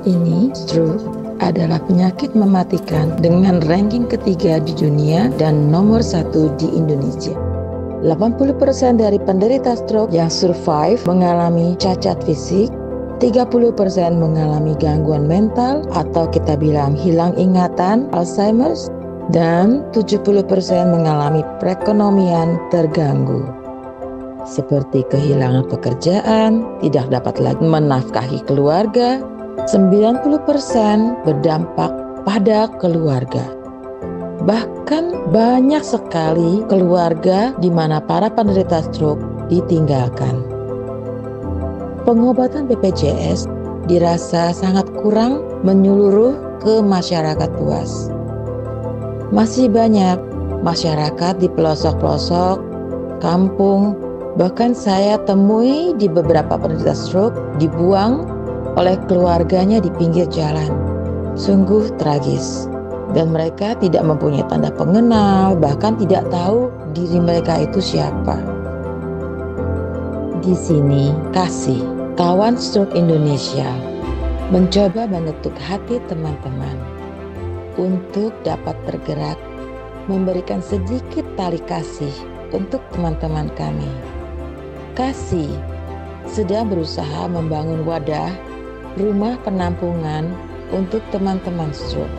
Ini stroke adalah penyakit mematikan dengan ranking ketiga di dunia dan nomor 1 di Indonesia. 80% dari penderita stroke yang survive mengalami cacat fisik, 30% mengalami gangguan mental atau kita bilang hilang ingatan, Alzheimer's, dan 70% mengalami perekonomian terganggu. Seperti kehilangan pekerjaan, tidak dapat lagi menafkahi keluarga, 90% berdampak pada keluarga. Bahkan banyak sekali keluarga di mana para penderita stroke ditinggalkan. Pengobatan BPJS dirasa sangat kurang menyeluruh ke masyarakat luas. Masih banyak masyarakat di pelosok-pelosok, kampung, bahkan saya temui di beberapa penderita stroke dibuang oleh keluarganya di pinggir jalan. Sungguh tragis. Dan mereka tidak mempunyai tanda pengenal, bahkan tidak tahu diri mereka itu siapa. Di sini, Kasih, kawan stroke Indonesia, mencoba mengetuk hati teman-teman untuk dapat bergerak, memberikan sedikit tali kasih untuk teman-teman kami. Kasih sedang berusaha membangun wadah rumah penampungan untuk teman-teman stroke.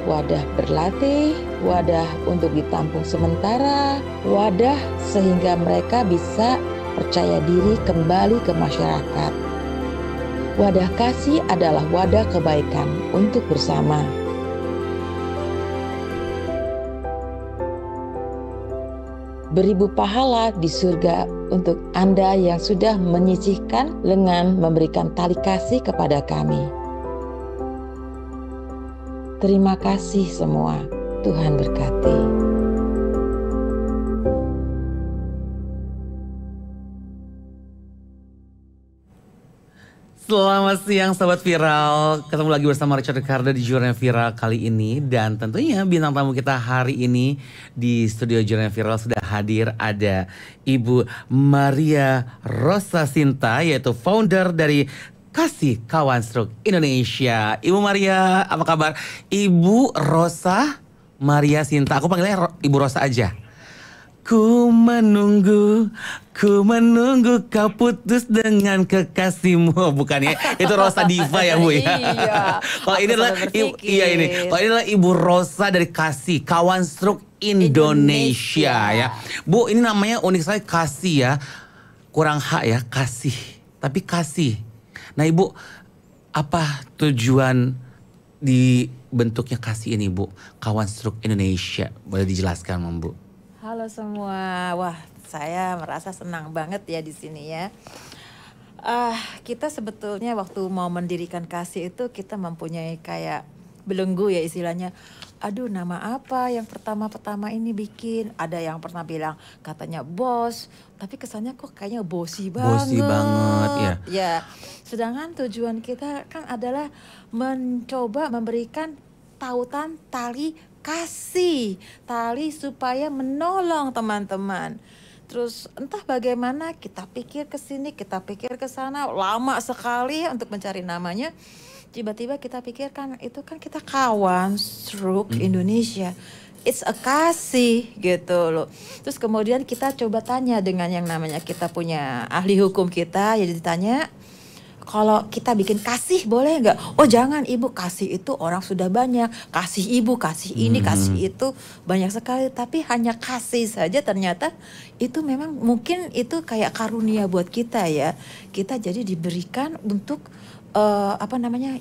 Wadah berlatih, wadah untuk ditampung sementara, wadah sehingga mereka bisa percaya diri kembali ke masyarakat. Wadah Kasih adalah wadah kebaikan untuk bersama. Beribu pahala di surga untuk Anda yang sudah menyisihkan dengan memberikan tali kasih kepada kami. Terima kasih semua. Tuhan berkati. Selamat siang Sobat Viral. Ketemu lagi bersama Richard Ricardo di Jurnal Viral kali ini. Dan tentunya bintang tamu kita hari ini di studio Jurnal Viral sudah hadir. Ada Ibu Maria Rosa Sinta, yaitu founder dari Kasih, Kawan Stroke Indonesia. Ibu Maria, apa kabar? Ibu Rosa Maria Sinta. Aku panggilnya Ibu Rosa aja. Ku menunggu kau putus dengan kekasihmu. Bukan ya, itu Rosa Diva ya Bu ya. Iya. Kalau ini adalah Kalau ini adalah Ibu Rosa dari Kasih, Kawan Stroke Indonesia ya. Bu, ini namanya unik sekali, Kasih ya. Kurang H ya, Kasih. Tapi Kasih. Nah Ibu, apa tujuan dibentuknya Kasih ini Bu? Kawan Stroke Indonesia. Boleh dijelaskan Bu? Halo semua, wah saya merasa senang banget ya di sini ya. Kita sebetulnya waktu mau mendirikan Kasih itu kita mempunyai kayak belenggu ya istilahnya. Aduh, nama apa yang pertama-tama ini bikin? Ada yang pernah bilang katanya bos, tapi kesannya kok kayaknya bosi banget. Bosi banget ya. Ya, sedangkan tujuan kita kan adalah mencoba memberikan tautan tali kasih, tali supaya menolong teman-teman. Terus entah bagaimana kita pikir ke sini, kita pikir ke sana, lama sekali untuk mencari namanya. Tiba-tiba kita pikirkan itu kan kita kawan stroke Indonesia. It's a Kasih gitu loh. Terus kemudian kita coba tanya dengan yang namanya kita punya ahli hukum kita, jadi ditanya, kalau kita bikin Kasih boleh nggak? Oh jangan Ibu, Kasih itu orang sudah banyak. Kasih Ibu, kasih ini, kasih itu banyak sekali. Tapi hanya Kasih saja ternyata itu memang mungkin itu kayak karunia buat kita ya. Kita jadi diberikan untuk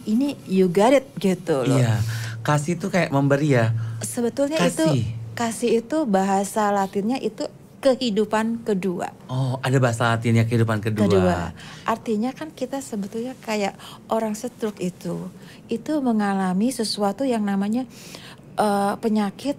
ini you got it gitu loh. Iya, Kasih itu kayak memberi ya. Sebetulnya Kasih. Kasih itu bahasa Latinnya itu kehidupan kedua. Oh, ada bahasa Latinnya kehidupan kedua. Artinya kan kita sebetulnya kayak orang stroke itu mengalami sesuatu yang namanya penyakit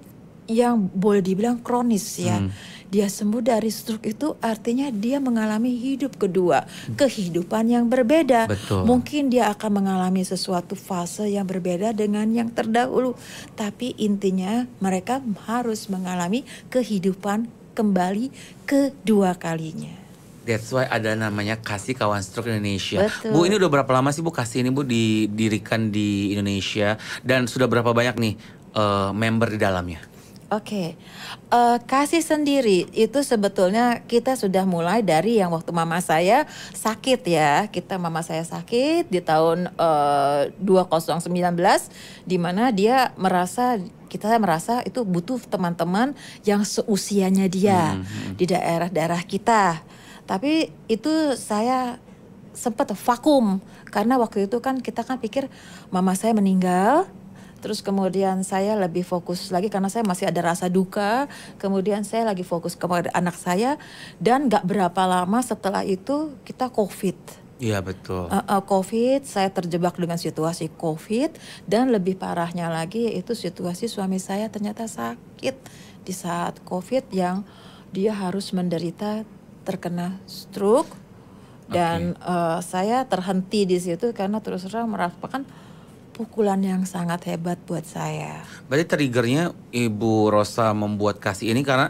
yang boleh dibilang kronis ya. Dia sembuh dari stroke itu artinya dia mengalami hidup kedua, kehidupan yang berbeda. Betul. Mungkin dia akan mengalami sesuatu fase yang berbeda dengan yang terdahulu, tapi intinya mereka harus mengalami kehidupan kembali kedua kalinya. That's why ada namanya Kasih Kawan Stroke Indonesia. Betul. Bu, ini udah berapa lama sih Bu Kasih ini Bu didirikan di Indonesia dan sudah berapa banyak nih member di dalamnya? Oke, Kasih sendiri itu sebetulnya kita sudah mulai dari yang waktu mama saya sakit ya. Mama saya sakit di tahun 2019, di mana kita merasa itu butuh teman-teman yang seusianya dia di daerah-daerah kita. Tapi itu saya sempat vakum karena waktu itu kan kita kan pikir mama saya meninggal. Terus kemudian saya lebih fokus lagi karena saya masih ada rasa duka. Kemudian saya lagi fokus kepada anak saya. Dan gak berapa lama setelah itu kita COVID. Iya betul. COVID, saya terjebak dengan situasi COVID. Dan lebih parahnya lagi yaitu situasi suami saya ternyata sakit di saat COVID yang dia harus menderita terkena stroke. Dan saya terhenti di situ karena terus terang merasakan pukulan yang sangat hebat buat saya. Berarti triggernya Ibu Rosa membuat Kasih ini karena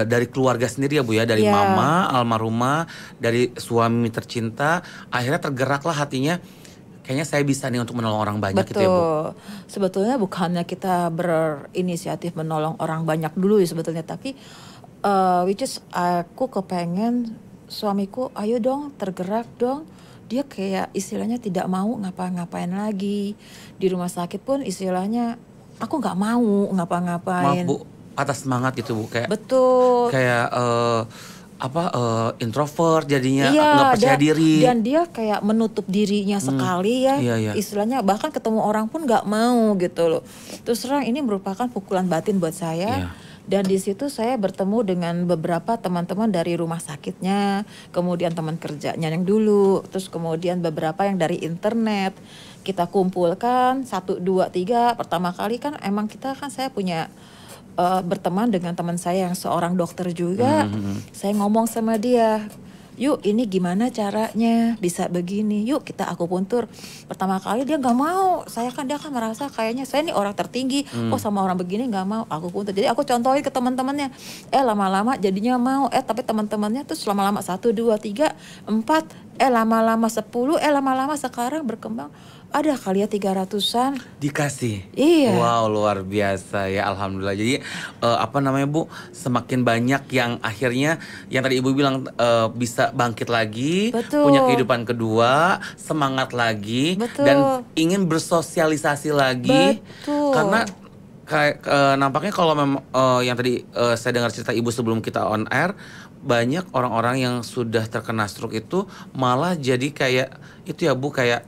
dari keluarga sendiri ya Bu ya, dari mama almarhumah, dari suami tercinta, akhirnya tergeraklah hatinya. Kayaknya saya bisa nih untuk menolong orang banyak. Betul. Gitu ya Bu. Sebetulnya bukannya kita berinisiatif menolong orang banyak dulu ya sebetulnya, tapi which is aku kepengen suamiku, ayo dong tergerak dong. Dia kayak istilahnya tidak mau ngapa-ngapain lagi. Di rumah sakit pun istilahnya aku gak mau ngapa-ngapain. Maaf Bu, atas semangat gitu Bu. Kayak, betul. Kayak introvert jadinya, gak percaya diri. Dan dia kayak menutup dirinya sekali ya. Iya. Istilahnya bahkan ketemu orang pun gak mau gitu loh. Terus terang ini merupakan pukulan batin buat saya. Iya. Dan di situ saya bertemu dengan beberapa teman-teman dari rumah sakitnya, kemudian teman kerjanya yang dulu, terus kemudian beberapa yang dari internet. Kita kumpulkan 1, 2, 3. Pertama kali kan emang saya punya berteman dengan teman saya yang seorang dokter juga. Saya ngomong sama dia, yuk ini gimana caranya bisa begini, yuk kita akupuntur. Pertama kali dia nggak mau, dia kan merasa kayaknya saya ini orang tertinggi, sama orang begini nggak mau akupuntur. Jadi aku contohin ke teman-temannya, lama-lama jadinya mau, tapi teman-temannya tuh lama-lama 1, 2, 3, 4, lama-lama 10, lama-lama sekarang berkembang. Ada kali ya 300-an. Dikasih? Iya. Wow, luar biasa ya, alhamdulillah. Jadi Bu, semakin banyak yang akhirnya yang tadi Ibu bilang bisa bangkit lagi, betul, punya kehidupan kedua, semangat lagi, betul, dan ingin bersosialisasi lagi. Betul. Karena nampaknya kalau memang yang tadi saya dengar cerita Ibu sebelum kita on air, banyak orang-orang yang sudah terkena stroke itu malah jadi kayak itu ya Bu, kayak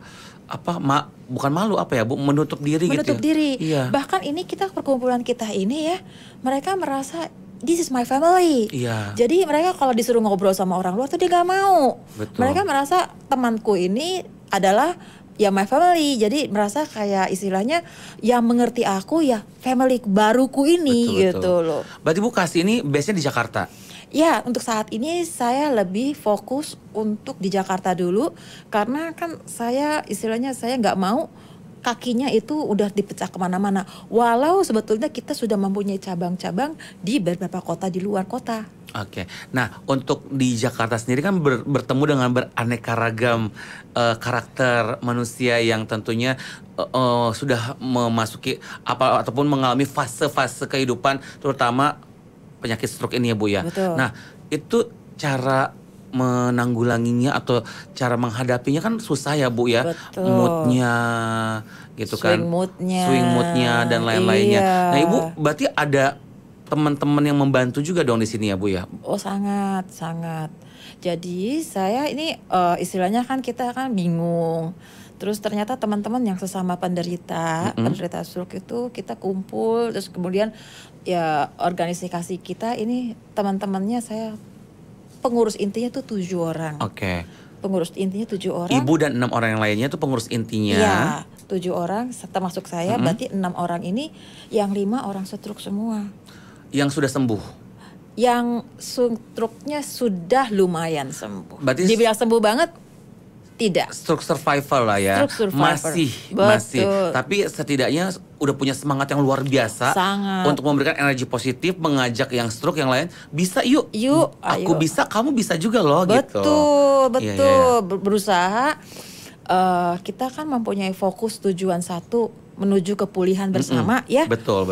bukan malu Bu, menutup diri gitu. Menutup diri. Iya. Bahkan ini perkumpulan kita ini ya, mereka merasa this is my family. Iya. Jadi mereka kalau disuruh ngobrol sama orang luar tuh dia gak mau. Betul. Mereka merasa temanku ini adalah ya my family. Jadi merasa kayak istilahnya yang mengerti aku ya family baruku ini. Betul, gitu loh. Berarti Bu Kasih ini base-nya di Jakarta? Ya, untuk saat ini saya lebih fokus untuk di Jakarta dulu. Karena kan saya istilahnya saya nggak mau kakinya itu udah dipecah kemana-mana. Walau sebetulnya kita sudah mempunyai cabang-cabang di beberapa kota di luar kota. Oke, nah untuk di Jakarta sendiri kan bertemu dengan beraneka ragam karakter manusia yang tentunya sudah memasuki ataupun mengalami fase-fase kehidupan, terutama penyakit stroke ini ya Bu ya. Betul. Nah itu cara menanggulanginya atau cara menghadapinya kan susah ya Bu ya. Betul. Moodnya gitu kan. Swing moodnya dan lain-lainnya. Iya. Nah Ibu berarti ada teman-teman yang membantu juga dong di sini ya Bu ya? Oh sangat. Jadi saya ini istilahnya kan kita kan bingung. Terus ternyata teman-teman yang sesama penderita stroke itu kita kumpul, terus kemudian ya organisasi kita ini teman-temannya saya pengurus intinya tuh 7 orang. Oke. Pengurus intinya 7 orang. Ibu dan 6 orang yang lainnya tuh pengurus intinya. Iya, 7 orang termasuk saya, berarti 6 orang ini yang 5 orang stroke semua. Yang sudah sembuh? Yang stroke-nya sudah lumayan sembuh. Berarti dibilang sembuh banget Tidak. Stroke survival lah ya. Stroke survivor. Masih. Betul. Tapi setidaknya udah punya semangat yang luar biasa. Sangat. Untuk memberikan energi positif, mengajak yang stroke yang lain, bisa yuk. Aku ayo. bisa, kamu bisa juga loh gitu. Betul. Berusaha. Kita kan mempunyai fokus tujuan satu, menuju kepulihan bersama ya. Betul.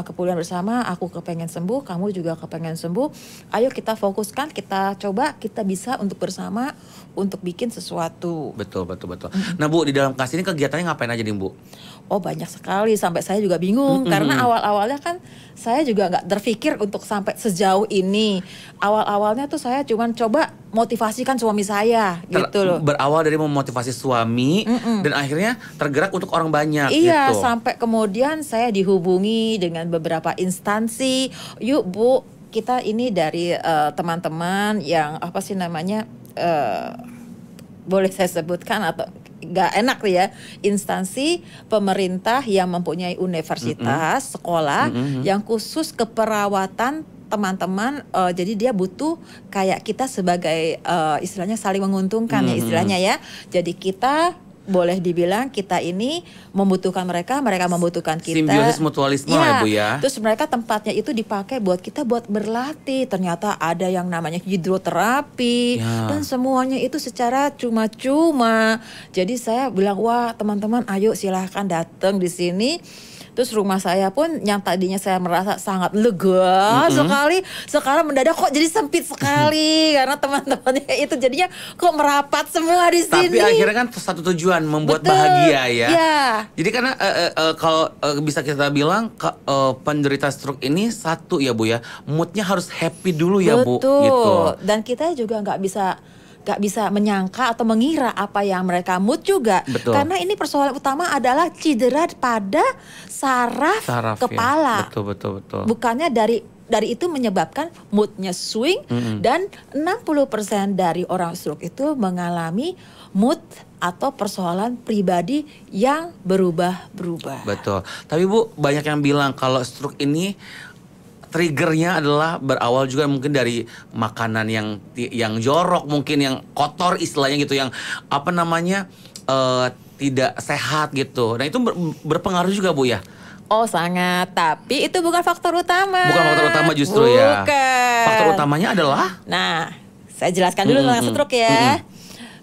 Kepulihan bersama, aku kepengen sembuh, kamu juga kepengen sembuh. Ayo kita fokuskan, kita coba, kita bisa untuk bersama untuk bikin sesuatu. Betul. Nah Bu, di dalam kasih ini kegiatannya ngapain aja nih Bu? Oh banyak sekali, sampai saya juga bingung karena awal-awalnya kan saya juga nggak terpikir untuk sampai sejauh ini. Awal-awalnya tuh saya cuma coba motivasikan suami saya gitu loh. Berawal dari memotivasi suami dan akhirnya tergerak untuk orang banyak iya, gitu. Sampai kemudian saya dihubungi dengan beberapa instansi. Yuk Bu, kita ini dari teman-teman yang apa sih namanya, boleh saya sebutkan atau gak enak ya, instansi pemerintah yang mempunyai universitas, sekolah yang khusus keperawatan teman-teman, jadi dia butuh kayak kita sebagai istilahnya saling menguntungkan ya istilahnya ya. Jadi kita boleh dibilang kita ini membutuhkan mereka membutuhkan kita. Simbiosis mutualisme ya Bu ya. Terus mereka tempatnya itu dipakai buat kita buat berlatih. Ternyata ada yang namanya hidroterapi dan semuanya itu secara cuma-cuma. Jadi saya bilang, wah teman-teman ayo silahkan datang di sini. Terus rumah saya pun yang tadinya saya merasa sangat lega sekali, sekarang mendadak kok jadi sempit sekali karena teman-temannya itu jadinya kok merapat semua di sini. Tapi akhirnya kan satu tujuan, membuat bahagia ya. Jadi karena kalau bisa kita bilang penderita stroke ini satu ya Bu ya, moodnya harus happy dulu ya Bu. Gitu. Dan kita juga nggak bisa menyangka atau mengira apa yang mereka mood juga. Betul. Karena ini persoalan utama adalah cedera pada saraf kepala. Ya. Betul. Bukannya dari itu menyebabkan moodnya swing dan 60% dari orang stroke itu mengalami mood atau persoalan pribadi yang berubah-berubah. Betul. Tapi Bu, banyak yang bilang kalau stroke ini triggernya adalah berawal juga mungkin dari makanan yang jorok, mungkin yang kotor istilahnya gitu, yang apa namanya tidak sehat gitu. Nah itu berpengaruh juga Bu ya? Oh sangat, tapi itu bukan faktor utama. Bukan faktor utama justru ya? Faktor utamanya adalah? Nah, saya jelaskan dulu tentang stroke ya.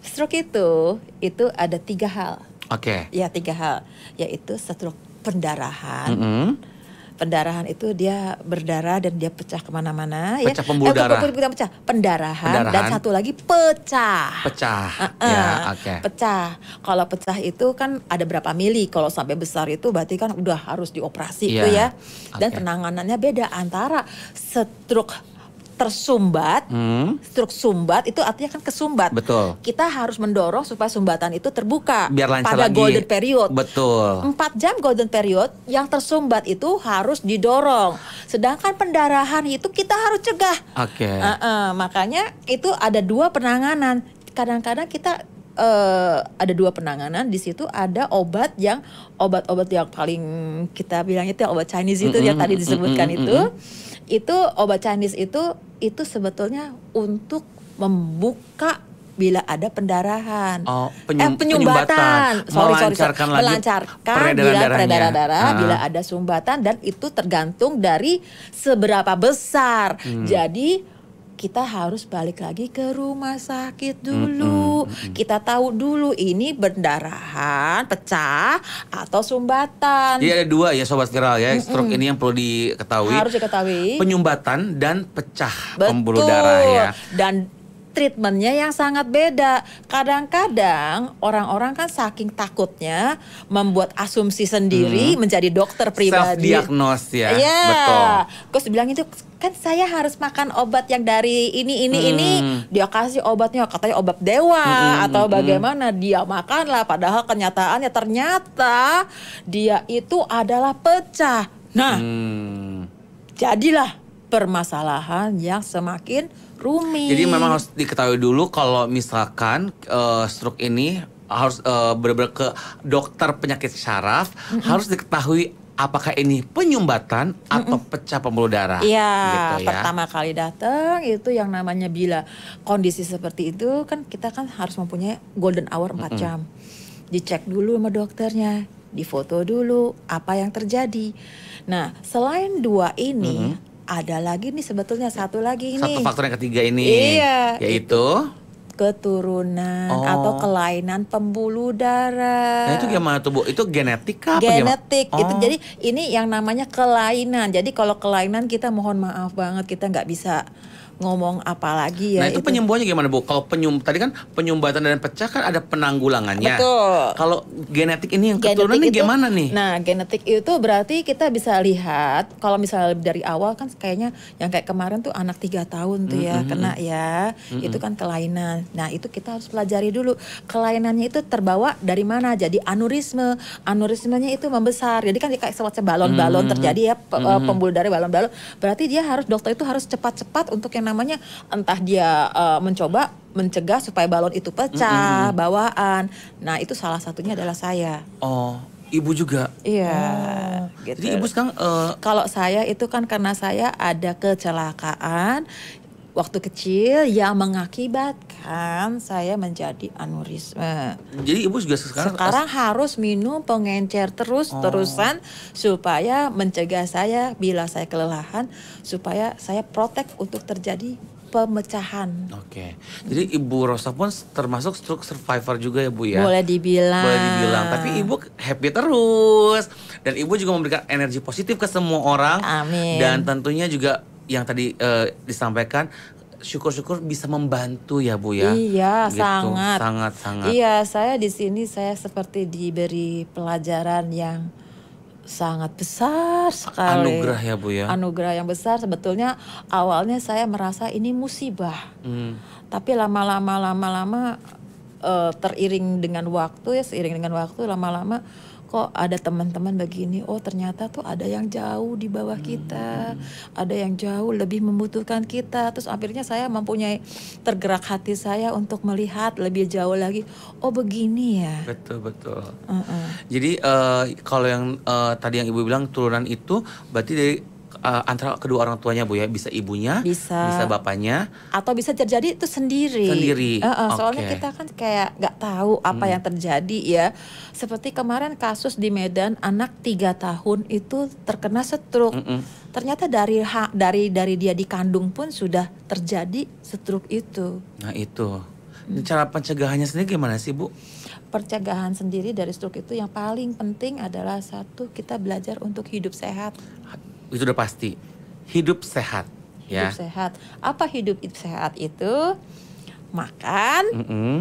Stroke itu ada 3 hal. Oke. Ya 3 hal, yaitu stroke pendarahan. Pendarahan itu dia berdarah dan dia pecah kemana-mana. Pecah pembuluh darah. Pendarahan. Dan satu lagi pecah. Ya, Pecah. Kalau pecah itu kan ada berapa mili. Kalau sampai besar itu berarti kan udah harus dioperasi itu ya. Dan penanganannya beda antara stroke tersumbat, stroke sumbat itu artinya kan kesumbat. Betul. Kita harus mendorong supaya sumbatan itu terbuka biar lancar pada lagi. golden period. Betul. 4 jam golden period yang tersumbat itu harus didorong. Sedangkan pendarahan itu kita harus cegah. Oke. Makanya itu ada 2 penanganan. Kadang-kadang kita ada 2 penanganan di situ. Ada obat yang paling kita bilang itu obat Chinese itu yang tadi disebutkan itu obat Chinese itu sebetulnya untuk membuka bila ada pendarahan, penyumbatan. Melancarkan peredaran darah bila ada sumbatan, dan itu tergantung dari seberapa besar. Jadi kita harus balik lagi ke rumah sakit dulu. Kita tahu dulu ini pendarahan, pecah atau sumbatan. Jadi ada 2 ya Sobat Viral ya, stroke ini yang perlu diketahui. Harus diketahui. Penyumbatan dan pecah pembuluh darah ya. Dan treatmentnya yang sangat beda. Kadang-kadang orang-orang kan saking takutnya membuat asumsi sendiri menjadi dokter pribadi. Self-diagnose ya. Betul. Terus bilang itu kan saya harus makan obat yang dari ini. Dia kasih obatnya katanya obat dewa atau bagaimana, dia makanlah. Padahal kenyataannya ternyata dia itu adalah pecah. Nah, jadilah permasalahan yang semakin rumit. Jadi memang harus diketahui dulu kalau misalkan stroke ini harus benar-benar ke dokter penyakit syaraf, harus diketahui apakah ini penyumbatan atau pecah pembuluh darah? Iya, Gitu ya. pertama kali datang itu yang namanya bila kondisi seperti itu kan kita kan harus mempunyai golden hour 4 jam. Dicek dulu sama dokternya, difoto dulu apa yang terjadi. Nah, selain 2 ini ada lagi nih sebetulnya satu lagi ini. Satu faktor yang ketiga ini, Iya, yaitu keturunan atau kelainan pembuluh darah. nah itu gimana tuh Bu? Itu genetik kah? Apa Genetik gimana? itu jadi ini yang namanya kelainan. Jadi kalau kelainan kita mohon maaf banget kita nggak bisa ngomong apa lagi ya. Nah itu penyembuhannya gimana Bu? Kalau tadi kan penyumbatan dan pecah kan ada penanggulangannya. Betul. Kalau genetik ini yang keturunan ini gimana nih? Nah genetik itu berarti kita bisa lihat kalau misalnya dari awal kan kayaknya yang kayak kemarin tuh anak 3 tahun tuh ya kena ya. Itu kan kelainan. Nah itu kita harus pelajari dulu kelainannya itu terbawa dari mana. Jadi aneurisme. Aneurismenya itu membesar. Jadi kan kayak semacam balon-balon terjadi ya pembuluh darah balon-balon. Berarti dia harus dokter itu harus cepat-cepat untuk yang namanya entah dia mencoba mencegah supaya balon itu pecah, bawaan. Nah, itu salah satunya adalah saya. Oh, Ibu juga? Iya, gitu. Jadi Ibu sekarang kalau saya itu kan karena saya ada kecelakaan waktu kecil yang mengakibatkan saya menjadi aneurisme. jadi Ibu juga Sekarang harus minum pengencer terus-terusan supaya mencegah saya bila saya kelelahan supaya saya protek untuk terjadi pemecahan. Oke. Jadi Ibu Rosa pun termasuk stroke survivor juga ya Bu ya? Boleh dibilang. Boleh dibilang. Tapi Ibu happy terus. Dan Ibu juga memberikan energi positif ke semua orang. Amin. Dan tentunya juga yang tadi disampaikan syukur-syukur bisa membantu ya Bu ya. Iya, gitu. sangat. Sangat. Iya, saya di sini saya seperti diberi pelajaran yang sangat besar sekali. Anugerah ya Bu ya. Anugerah yang besar. Sebetulnya awalnya saya merasa ini musibah. Tapi lama-lama teriring dengan waktu ya, seiring dengan waktu lama-lama kok ada teman-teman begini, oh ternyata tuh ada yang jauh di bawah kita, ada yang jauh lebih membutuhkan kita. Terus akhirnya saya mempunyai tergerak hati saya untuk melihat lebih jauh lagi, oh begini ya. Betul. Jadi kalau yang tadi yang Ibu bilang turunan itu berarti dari antara kedua orang tuanya Bu ya, bisa ibunya, bisa bapaknya, atau bisa terjadi itu sendiri. Soalnya kita kan kayak nggak tahu apa yang terjadi ya. Seperti kemarin kasus di Medan anak 3 tahun itu terkena stroke. Ternyata dari dia dikandung pun sudah terjadi stroke itu. Nah itu. Cara pencegahannya sendiri gimana sih Bu? Pencegahan sendiri dari stroke itu yang paling penting adalah satu, kita belajar untuk hidup sehat. Itu udah pasti. Hidup sehat ya. Hidup sehat. Apa hidup sehat itu? Makan,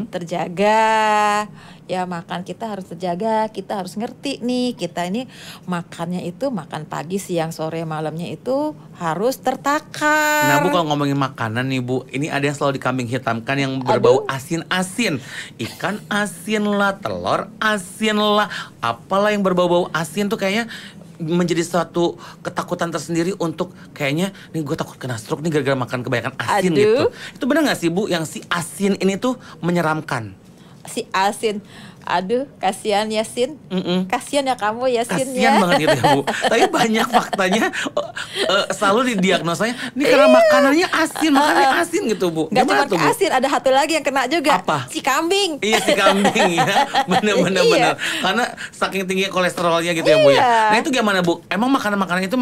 terjaga. Ya makan kita harus terjaga, kita harus ngerti nih, kita ini makannya itu makan pagi, siang, sore, malamnya itu harus tertakar. Nah Bu, kalau ngomongin makanan nih Bu, ini ada yang selalu dikambing hitamkan yang berbau asin-asin. Ikan asin lah, telur asin lah, apalah yang berbau-bau asin tuh kayaknya menjadi suatu ketakutan tersendiri untuk kayaknya nih gue takut kena stroke nih gara-gara makan kebanyakan asin gitu. Itu benar gak sih Bu yang si asin ini tuh menyeramkan? Si asin, aduh kasihan ya Sin, kasihan ya kamu ya Sin ya. Kasihan banget gitu ya Bu. Tapi banyak faktanya selalu didiagnosanya ini karena makanannya asin gitu Bu. Gak cuma asin, ada satu lagi yang kena juga. Apa? Si kambing. Iya si kambing ya, bener. Karena saking tinggi kolesterolnya gitu ya Bu ya. Nah itu gimana Bu? Emang makanan-makanan itu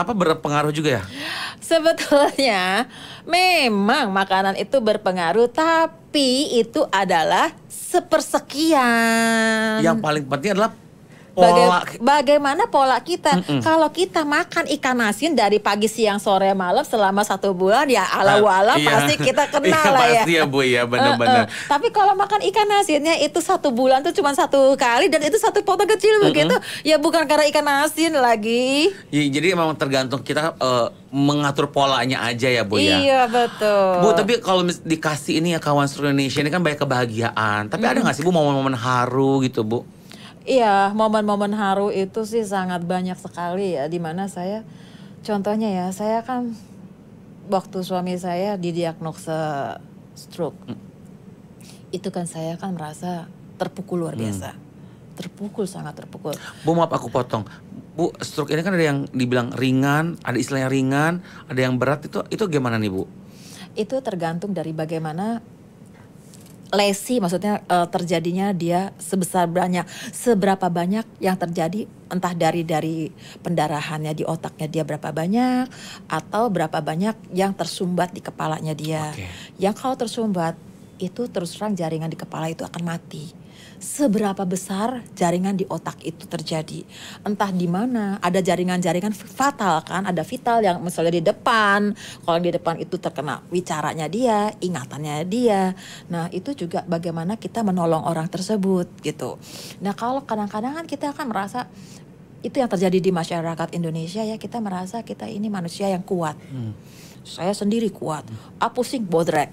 berpengaruh juga ya? Sebetulnya memang makanan itu berpengaruh, tapi itu adalah sepersekian. Yang paling penting adalah pola. Bagaimana pola kita? Kalau kita makan ikan asin dari pagi, siang, sore, malam selama 1 bulan ya ala-wala pasti kita kena lah ya. Pasti ya Bu ya, benar-benar. Tapi kalau makan ikan asinnya itu 1 bulan tuh cuma 1 kali dan itu 1 potong kecil begitu, ya bukan karena ikan asin lagi. Ya, jadi memang tergantung kita mengatur polanya aja ya Bu ya. Iya betul. Bu tapi kalau dikasih ini ya kawan seluruh Indonesia ini kan banyak kebahagiaan. Tapi ada nggak sih Bu momen-momen haru gitu Bu? Iya, momen-momen haru itu sih sangat banyak sekali ya, dimana saya, contohnya ya, saya kan waktu suami saya didiagnosa stroke, itu kan saya kan merasa terpukul luar biasa, terpukul, sangat terpukul. Bu maaf aku potong, Bu, stroke ini kan ada yang dibilang ringan, ada istilahnya ringan, ada yang berat, itu gimana nih Bu? Itu tergantung dari bagaimana lesi, maksudnya terjadinya dia seberapa banyak yang terjadi, entah dari pendarahannya di otaknya dia berapa banyak, atau berapa banyak yang tersumbat di kepalanya dia. Oke. Yang kalau tersumbat itu terus terang jaringan di kepala itu akan mati. Seberapa besar jaringan di otak itu terjadi, entah di mana ada jaringan-jaringan fatal kan, ada vital yang misalnya di depan, kalau di depan itu terkena wicaranya dia, ingatannya dia. Nah itu juga bagaimana kita menolong orang tersebut gitu. Nah kalau kadang-kadang kan kita akan merasa itu yang terjadi di masyarakat Indonesia ya, kita merasa kita ini manusia yang kuat. Saya sendiri kuat. Pusing bodrek,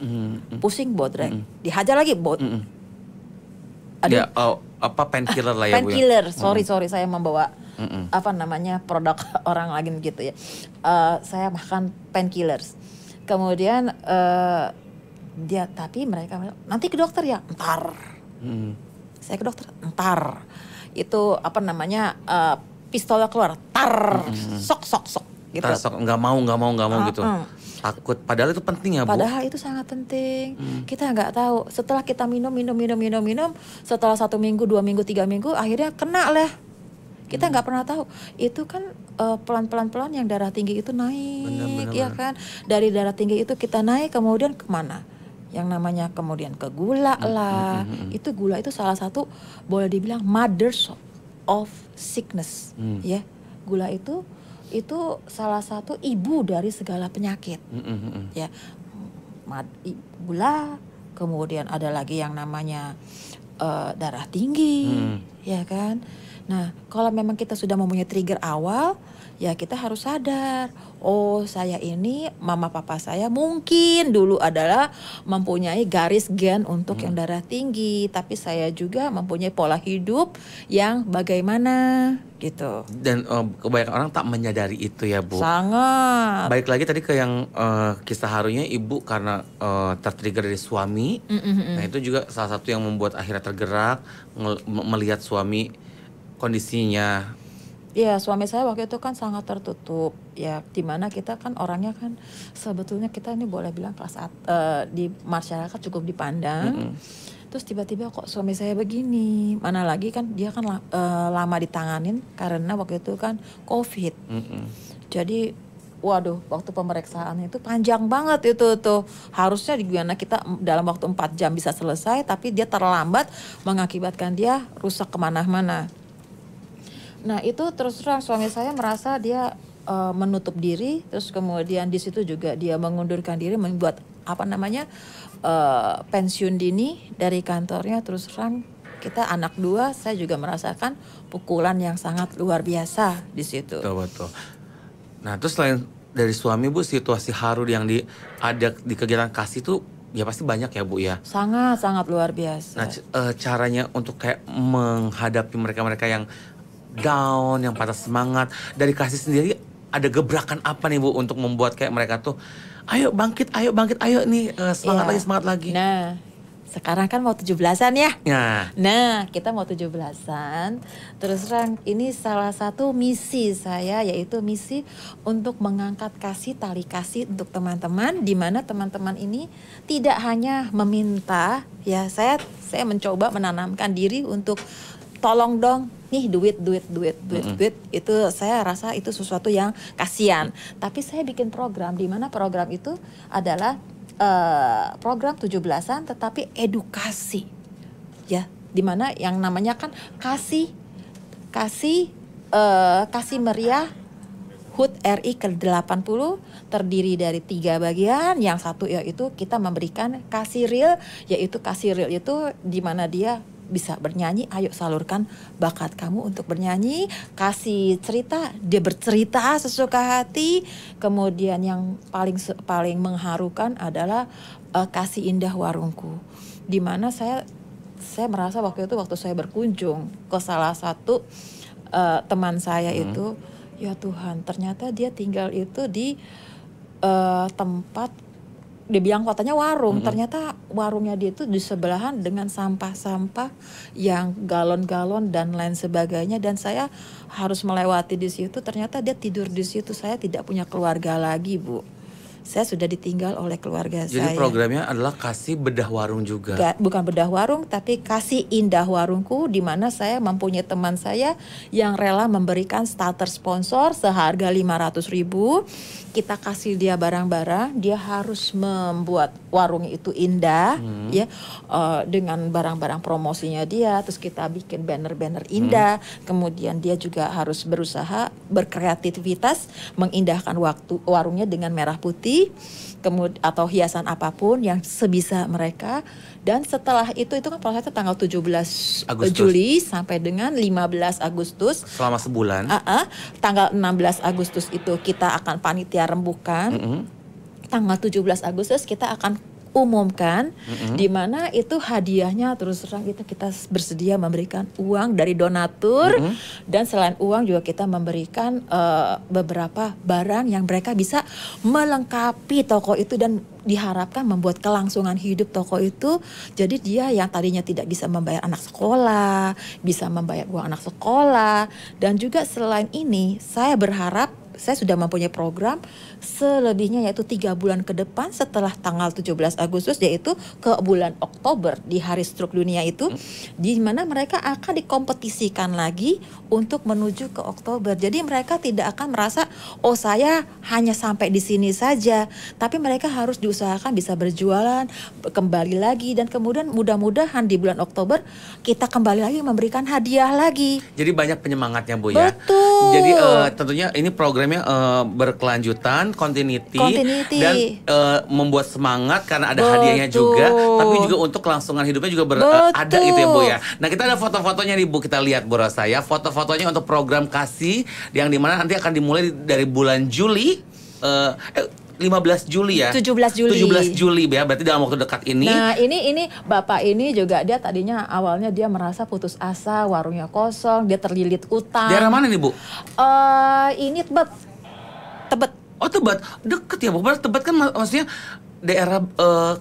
pusing bodrek, dihajar lagi Ya, painkiller lah ya Bu ya. Painkiller, sorry saya membawa produk orang lain gitu ya. Saya makan painkillers. Kemudian tapi mereka nanti ke dokter ya, entar. Saya ke dokter, entar. Itu pistolnya keluar, tar, sok gitu. Nggak mau gitu. Takut, padahal itu penting ya Bu. Padahal itu sangat penting. Kita nggak tahu. Setelah kita minum, setelah 1 minggu, 2 minggu, 3 minggu, akhirnya kena lah. Kita nggak pernah tahu. Itu kan pelan yang darah tinggi itu naik, ya kan? Dari darah tinggi itu kita naik, kemudian kemana? Yang namanya kemudian ke gula lah. Itu gula itu salah satu boleh dibilang mothers of sickness, ya. Gula itu salah satu ibu dari segala penyakit, ya. Gula, kemudian ada lagi yang namanya darah tinggi, ya kan. Nah, kalau memang kita sudah mempunyai trigger awal, ya kita harus sadar, oh saya ini, mama papa saya mungkin dulu adalah mempunyai garis gen untuk yang darah tinggi, tapi saya juga mempunyai pola hidup yang bagaimana gitu. Dan kebanyakan orang tak menyadari itu ya Bu. Sangat. Baik lagi tadi ke yang kisah harunya ibu karena tertrigger dari suami. Nah itu juga salah satu yang membuat akhirnya tergerak melihat suami kondisinya. Ya, suami saya waktu itu kan sangat tertutup, ya, dimana kita kan orangnya kan sebetulnya kita ini boleh bilang di masyarakat cukup dipandang. Terus tiba-tiba kok suami saya begini, mana lagi kan dia kan lama ditanganin karena waktu itu kan COVID. Jadi waduh, waktu pemeriksaan itu panjang banget itu tuh. Harusnya gimana kita dalam waktu 4 jam bisa selesai, tapi dia terlambat mengakibatkan dia rusak kemana-mana. Nah itu terus terang suami saya merasa dia menutup diri, terus kemudian di situ juga dia mengundurkan diri, membuat pensiun dini dari kantornya. Terus terang kita anak 2, saya juga merasakan pukulan yang sangat luar biasa di situ. Betul. Nah terus selain dari suami Bu, situasi haru yang ada di kegiatan kasih itu ya pasti banyak ya Bu ya. Sangat luar biasa. Nah caranya untuk kayak menghadapi mereka yang down, yang patah semangat dari kasih sendiri, ada gebrakan apa nih Bu untuk membuat kayak mereka tuh ayo bangkit ayo nih semangat lagi. Nah sekarang kan mau 17-an ya. Nah kita mau 17-an. Terus terang ini salah satu misi saya, yaitu misi untuk mengangkat tali kasih untuk teman-teman, di mana teman-teman ini tidak hanya meminta, ya saya mencoba menanamkan diri untuk tolong dong nih duit. Itu saya rasa itu sesuatu yang kasihan. Tapi saya bikin program, di mana program itu adalah program 17-an tetapi edukasi. Ya, di mana yang namanya kan kasih meriah HUT RI ke-80 terdiri dari 3 bagian. Yang satu yaitu kita memberikan kasih real, yaitu kasih real itu di mana dia bisa bernyanyi, ayo salurkan bakat kamu untuk bernyanyi. Kasih cerita, dia bercerita sesuka hati. Kemudian yang paling mengharukan adalah kasih indah warungku, di mana saya merasa waktu saya berkunjung ke salah satu teman saya itu, ya Tuhan, ternyata dia tinggal itu di tempat dia bilang kotanya warung, ternyata warungnya dia itu di sebelahan dengan sampah-sampah yang galon-galon dan lain sebagainya, dan saya harus melewati di situ. Ternyata dia tidur di situ. Saya tidak punya keluarga lagi, Bu. Saya sudah ditinggal oleh keluarga saya. Jadi programnya adalah kasih bedah warung juga. Bukan bedah warung, tapi kasih indah warungku, di mana saya mempunyai teman saya yang rela memberikan starter sponsor seharga 500.000. Kita kasih dia barang-barang, dia harus membuat warung itu indah, ya, dengan barang-barang promosinya dia. Terus kita bikin banner-banner indah. Kemudian dia juga harus berusaha berkreativitas mengindahkan warungnya dengan merah putih, kemudian atau hiasan apapun yang sebisa mereka. Dan setelah itu kan prosesnya tanggal 17 Juli sampai dengan 15 Agustus. Selama sebulan. Tanggal 16 Agustus itu kita akan panitia rembukan. Tanggal 17 Agustus kita akan umumkan, di mana itu hadiahnya terus terang kita bersedia memberikan uang dari donatur, dan selain uang juga kita memberikan beberapa barang yang mereka bisa melengkapi toko itu dan diharapkan membuat kelangsungan hidup toko itu. Jadi dia yang tadinya tidak bisa membayar anak sekolah, bisa membayar uang anak sekolah. Dan juga selain ini saya berharap, saya sudah mempunyai program selebihnya, yaitu 3 bulan ke depan setelah tanggal 17 Agustus, yaitu ke bulan Oktober di Hari Stroke Dunia itu, di mana mereka akan dikompetisikan lagi untuk menuju ke Oktober. Jadi mereka tidak akan merasa, oh saya hanya sampai di sini saja, tapi mereka harus diusahakan bisa berjualan kembali lagi, dan kemudian mudah-mudahan di bulan Oktober kita kembali lagi memberikan hadiah lagi. Jadi banyak penyemangatnya, Bu, ya. Betul. Jadi tentunya ini programnya berkelanjutan, continuity. Dan membuat semangat karena ada hadiahnya juga, tapi juga untuk kelangsungan hidupnya juga ada gitu ya, Bu, ya. Nah, kita ada foto-fotonya nih, Bu, kita lihat, Bu Rosa, ya. Foto-fotonya untuk program kasih yang dimana nanti akan dimulai dari bulan Juli, 15 Juli ya. 17 Juli. 17 Juli ya, berarti dalam waktu dekat ini. Nah, ini Bapak ini juga dia tadinya awalnya dia merasa putus asa, warungnya kosong, dia terlilit utang. Daerah mana nih, Bu? Ini Tebet. Oh, Tebet. Deket ya, Bu. Tebet kan maksudnya daerah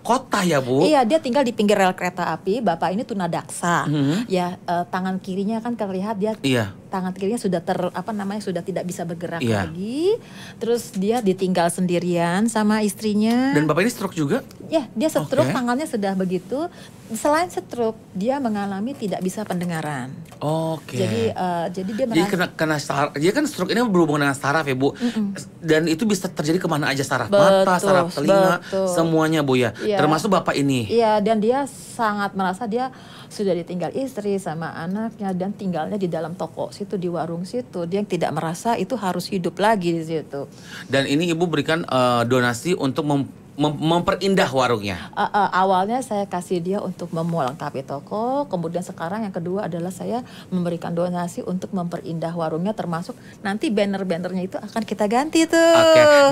kota ya, Bu? Iya, dia tinggal di pinggir rel kereta api. Bapak ini tunadaksa. Ya, tangan kirinya kan terlihat dia. Iya. Tangan kirinya sudah sudah tidak bisa bergerak lagi. Terus dia ditinggal sendirian sama istrinya. Dan Bapak ini stroke juga? Ya, dia stroke, tangannya sudah begitu. Selain stroke, dia mengalami tidak bisa pendengaran. Jadi dia merasa. Jadi dia kan stroke ini berhubungan dengan saraf ya, Bu. Dan itu bisa terjadi kemana aja, saraf mata, saraf telinga, semuanya, Bu, ya. Termasuk Bapak ini. Iya, dan dia sangat merasa dia sudah ditinggal istri sama anaknya dan tinggalnya di dalam toko situ, di warung situ. Dia tidak merasa itu harus hidup lagi di situ. Dan ini Ibu berikan donasi untuk memperindah warungnya. Awalnya saya kasih dia untuk melengkapi toko, kemudian sekarang yang kedua adalah saya memberikan donasi untuk memperindah warungnya, termasuk nanti banner-bannernya itu akan kita ganti tuh.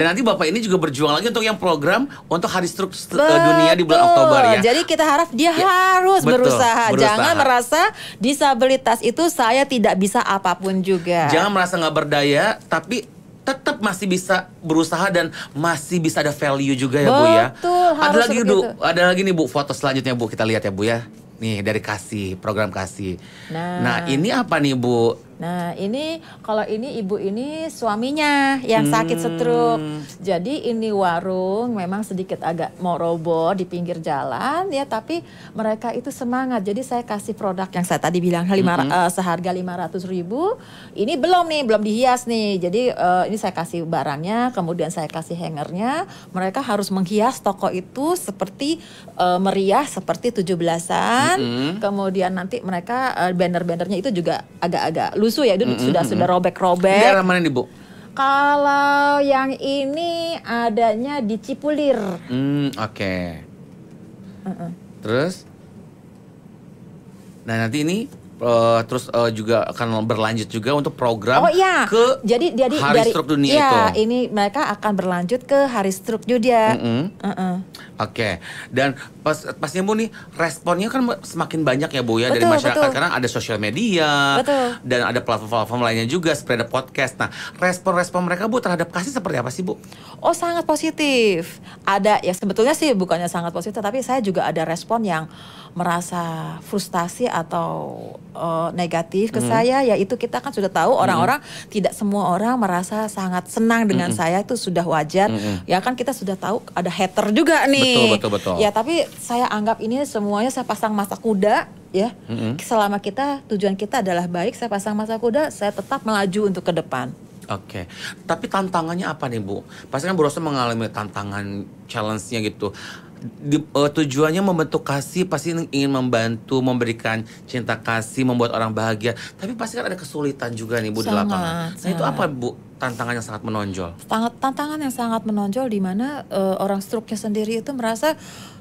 Dan nanti Bapak ini juga berjuang lagi untuk yang program untuk Hari Stroke Dunia di bulan Oktober ya. Jadi kita harap dia harus berusaha. Jangan merasa disabilitas itu saya tidak bisa apapun juga. Jangan merasa nggak berdaya, tapi tetap masih bisa berusaha dan masih bisa ada value juga ya, Bu, ya. Ada lagi nih, Bu, foto selanjutnya, Bu, kita lihat ya, Bu, ya. Nih dari kasih, program kasih. Nah, ini apa nih, Bu? Nah, ini kalau ini ibu ini suaminya yang sakit stroke. Jadi ini warung memang sedikit agak mau roboh di pinggir jalan ya, tapi mereka itu semangat. Jadi saya kasih produk yang saya tadi bilang seharga 500.000. Ini belum dihias nih. Jadi ini saya kasih barangnya, kemudian saya kasih hangernya. Mereka harus menghias toko itu seperti meriah seperti 17-an. Kemudian nanti mereka banner-bannernya itu juga agak-agak lusuh ya, itu sudah robek-robek. Daerah mana nih, Bu? Kalau yang ini adanya di Cipulir. Terus? Nah, nanti ini terus juga akan berlanjut juga untuk program ke Hari Stroke Dunia itu. Ini mereka akan berlanjut ke Hari Stroke Dunia. Oke, dan pastinya Bu nih responnya kan semakin banyak ya Bu ya dari Betul, masyarakat betul. karena ada sosial media Betul. dan ada platform-platform lainnya juga seperti ada podcast. Nah, respon-respon mereka Bu terhadap Kasih seperti apa sih Bu? Oh, sangat positif. Ada ya, sebetulnya sih bukannya sangat positif, tapi saya juga ada respon yang merasa frustasi atau negatif ke saya. Yaitu kita kan sudah tahu orang-orang tidak semua orang merasa sangat senang dengan saya, itu sudah wajar. Ya kan kita sudah tahu ada hater juga nih. Betul. Ya tapi saya anggap ini semuanya saya pasang mata kuda ya. Selama tujuan kita adalah baik, saya pasang mata kuda, saya tetap melaju untuk ke depan. Oke, tapi tantangannya apa nih Bu? Pasti kan Bu Rosa mengalami tantangan challenge-nya gitu. Tujuannya membentuk kasih, pasti ingin membantu, memberikan cinta kasih, membuat orang bahagia. Tapi pasti kan ada kesulitan juga nih Bu di lapangan. Nah itu apa Bu tantangan yang sangat menonjol? Tantangan yang sangat menonjol di mana orang stroke-nya sendiri itu merasa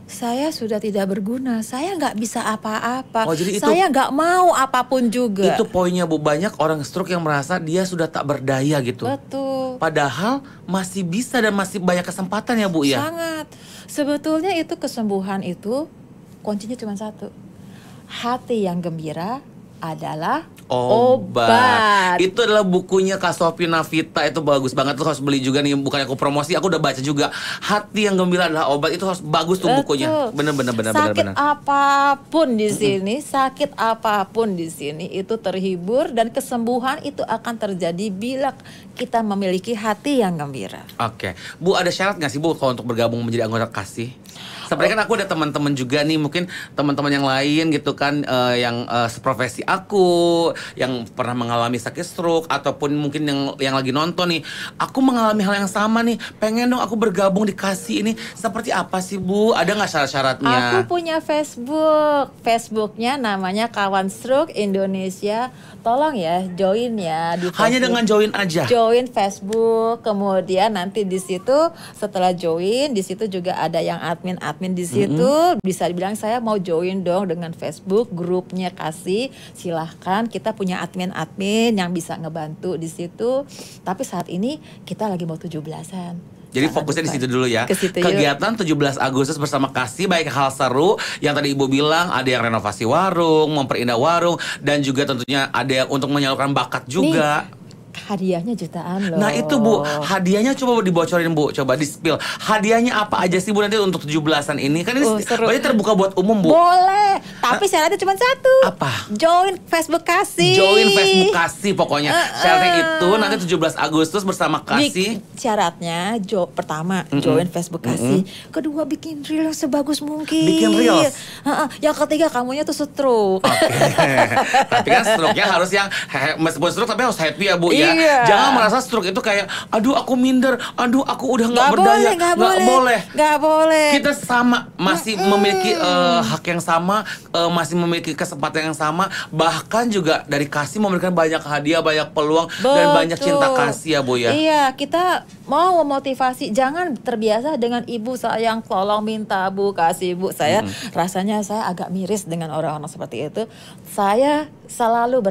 saya sudah tidak berguna, saya nggak bisa apa-apa, Oh, jadi saya nggak mau apapun juga. Itu poinnya Bu, banyak orang stroke yang merasa dia sudah tak berdaya gitu. Betul. Padahal masih bisa dan masih banyak kesempatan ya Bu ya. Sangat. Sebetulnya itu kesembuhan itu kuncinya cuma satu. Hati yang gembira adalah obat. Itu adalah bukunya Kak Sophie Navita, itu bagus banget, tuh harus beli juga nih. Bukannya aku promosi, aku udah baca juga. Hati yang gembira adalah obat, itu harus bagus tuh bukunya. Bener. Sakit apapun di sini, sakit apapun di sini itu terhibur dan kesembuhan itu akan terjadi bila kita memiliki hati yang gembira. Oke, Bu ada syarat nggak sih Bu kalau untuk bergabung menjadi anggota Kasih? Sebenarnya kan aku ada teman-teman juga nih, mungkin teman-teman yang lain gitu kan, yang seprofesi aku, yang pernah mengalami sakit stroke, ataupun mungkin yang lagi nonton nih, aku mengalami hal yang sama nih, pengen dong aku bergabung di Kasih ini. Seperti apa sih Bu? Ada nggak syarat-syaratnya? Aku punya Facebooknya namanya Kawan Stroke Indonesia. Tolong ya join ya di Facebook. Hanya dengan join aja. Join Facebook, kemudian nanti di situ setelah join di situ juga ada yang admin di situ. Bisa dibilang saya mau join dong dengan Facebook grupnya Kasih. Silahkan, kita punya admin yang bisa ngebantu di situ. Tapi saat ini kita lagi mau 17-an. Jadi fokusnya di situ dulu ya. Kegiatan 17 Agustus bersama Kasih, baik hal seru yang tadi Ibu bilang, ada yang renovasi warung, memperindah warung, dan juga tentunya ada yang untuk menyalurkan bakat juga. Nih, hadiahnya jutaan loh. Nah itu Bu, hadiahnya coba dibocorin Bu, coba di-spill. Hadiahnya apa aja sih Bu nanti untuk 17-an ini? Kan ini berarti terbuka buat umum Bu. Boleh, tapi syaratnya cuma satu. Apa? Join Facebook Kasih. Join Facebook Kasih pokoknya. Syaratnya itu nanti 17 Agustus bersama Kasih. Syaratnya pertama join Facebook Kasih. Kedua bikin reel yang sebagus mungkin. Bikin reels. Yang ketiga kamunya tuh stroke. Tapi kan stroke-nya harus yang meskipun stroke tapi harus happy ya Bu ya. Iya. Jangan merasa stroke itu kayak aduh aku minder, aduh aku udah nggak berdaya. Nggak boleh. Kita sama, masih memiliki hak yang sama, masih memiliki kesempatan yang sama, bahkan juga dari Kasih memberikan banyak hadiah, banyak peluang. Betul. Dan banyak cinta kasih ya Bu ya. Iya, kita mau memotivasi, jangan terbiasa dengan ibu sayang tolong minta Bu kasih Bu. Saya rasanya saya agak miris dengan orang-orang seperti itu. Saya selalu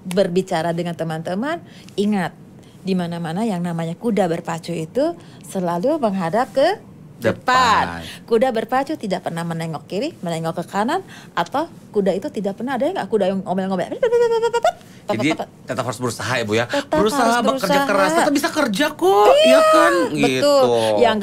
berbicara dengan teman-teman, ingat di mana-mana yang namanya kuda berpacu itu selalu menghadap ke depan. Kuda berpacu tidak pernah menengok kiri, menengok ke kanan, atau kuda itu tidak pernah, ada nggak kuda yang ngomel-ngomel. Jadi tetap harus berusaha ya Bu ya. Tetap Berusaha harus bekerja berusaha. keras, tetap bisa kerja kok, iya kan? Betul. Gitu. Yang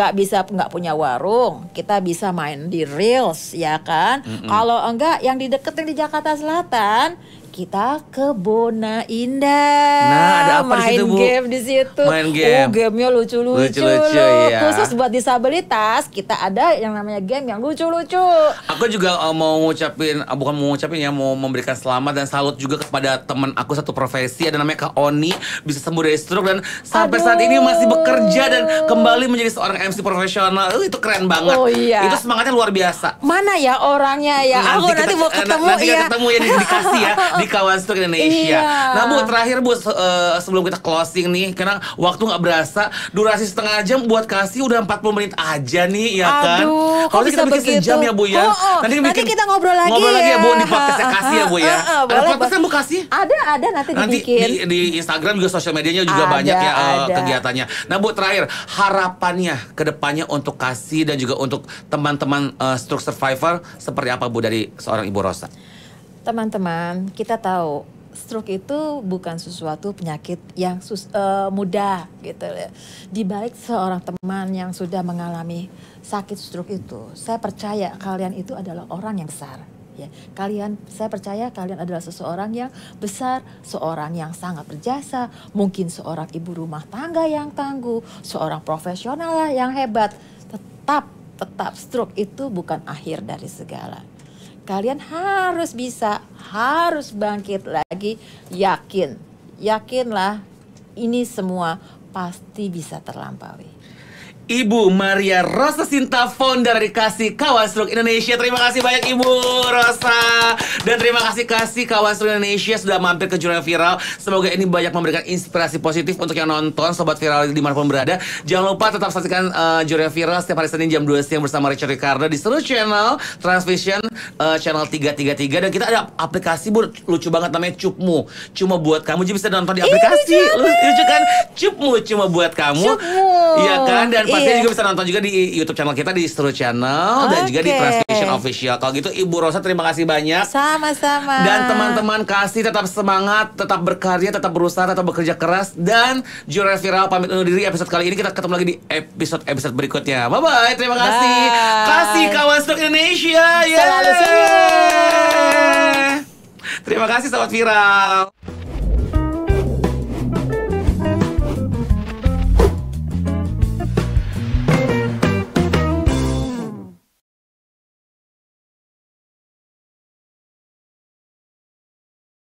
nggak punya warung, kita bisa main di Reels, ya kan? Kalau enggak, yang di di Jakarta Selatan, kita ke Bona Indah. Nah, ada apa di situ, Bu? Main game di situ. Main game. Gamenya lucu-lucu Lucu-lucu, loh. iya. Khusus buat disabilitas, kita ada yang namanya game yang lucu-lucu. Aku juga mau ngucapin, bukan mau ngucapin ya, mau memberikan selamat dan salut juga kepada teman aku satu profesi, ada namanya Kak Oni, bisa sembuh dari stroke dan sampai saat ini masih bekerja dan kembali menjadi seorang MC profesional. Itu keren banget. Oh iya. Itu semangatnya luar biasa. Mana ya orangnya ya? Aku nanti mau ketemu nanti ya. kita ketemu ya di Kasih ya, di Kawan Stroke Indonesia. Iya. Nah Bu, terakhir Bu, sebelum kita closing nih, karena waktu nggak berasa, durasi setengah jam buat Kasih udah 40 menit aja nih, ya kan? Aduh, kok Kalau bisa kita bikin begitu? sejam ya Bu ya. Nanti kita ngobrol lagi ya Bu. dong di podcastnya kasih ya Bu ya. Ada boleh, podcastnya Bu kasih? Ada nanti dibikin. Di Instagram juga sosial medianya juga banyak ya kegiatannya. Nah Bu, terakhir harapannya ke depannya untuk kasih dan juga untuk teman-teman stroke survivor seperti apa Bu dari seorang Ibu Rosa? Teman-teman, kita tahu stroke itu bukan sesuatu penyakit yang mudah gitu ya. Di balik seorang teman yang sudah mengalami sakit stroke itu, saya percaya kalian itu adalah orang yang besar. Ya, saya percaya kalian adalah seseorang yang besar, seorang yang sangat berjasa, mungkin seorang ibu rumah tangga yang tangguh, seorang profesional lah yang hebat. Tetap stroke itu bukan akhir dari segala. Kalian harus bisa, harus bangkit lagi, yakinlah ini semua pasti bisa terlampaui. Ibu Maria Rosa Sinta, founder dari Kasih Kawan Stroke Indonesia. Terima kasih banyak Ibu Rosa. Dan terima kasih Kawan Stroke Indonesia sudah mampir ke Jurnal Viral. Semoga ini banyak memberikan inspirasi positif untuk yang nonton, Sobat Viral dimanapun berada. Jangan lupa tetap saksikan Jurnal Viral setiap hari Senin jam 2 siang bersama Richard Ricardo di seluruh channel Transvision, channel 333. Dan kita ada aplikasi Bu, lucu banget namanya Cupmu. Cuma buat kamu, jadi bisa nonton di aplikasi. Lucu kan? Cupmu cuma buat kamu. Iya kan? Dan pastinya juga bisa nonton juga di YouTube channel kita di Seru Channel dan juga di Transvision Official. Kalau gitu Ibu Rosa terima kasih banyak. Sama-sama. Dan teman-teman kasih tetap semangat, tetap berkarya, tetap berusaha, tetap bekerja keras. Dan Jurnal Viral pamit undur diri episode kali ini. Kita ketemu lagi di episode berikutnya. Bye-bye. Terima kasih. Kasih Kawan Stroke Indonesia. Selalu senyum. Terima kasih Sobat Viral.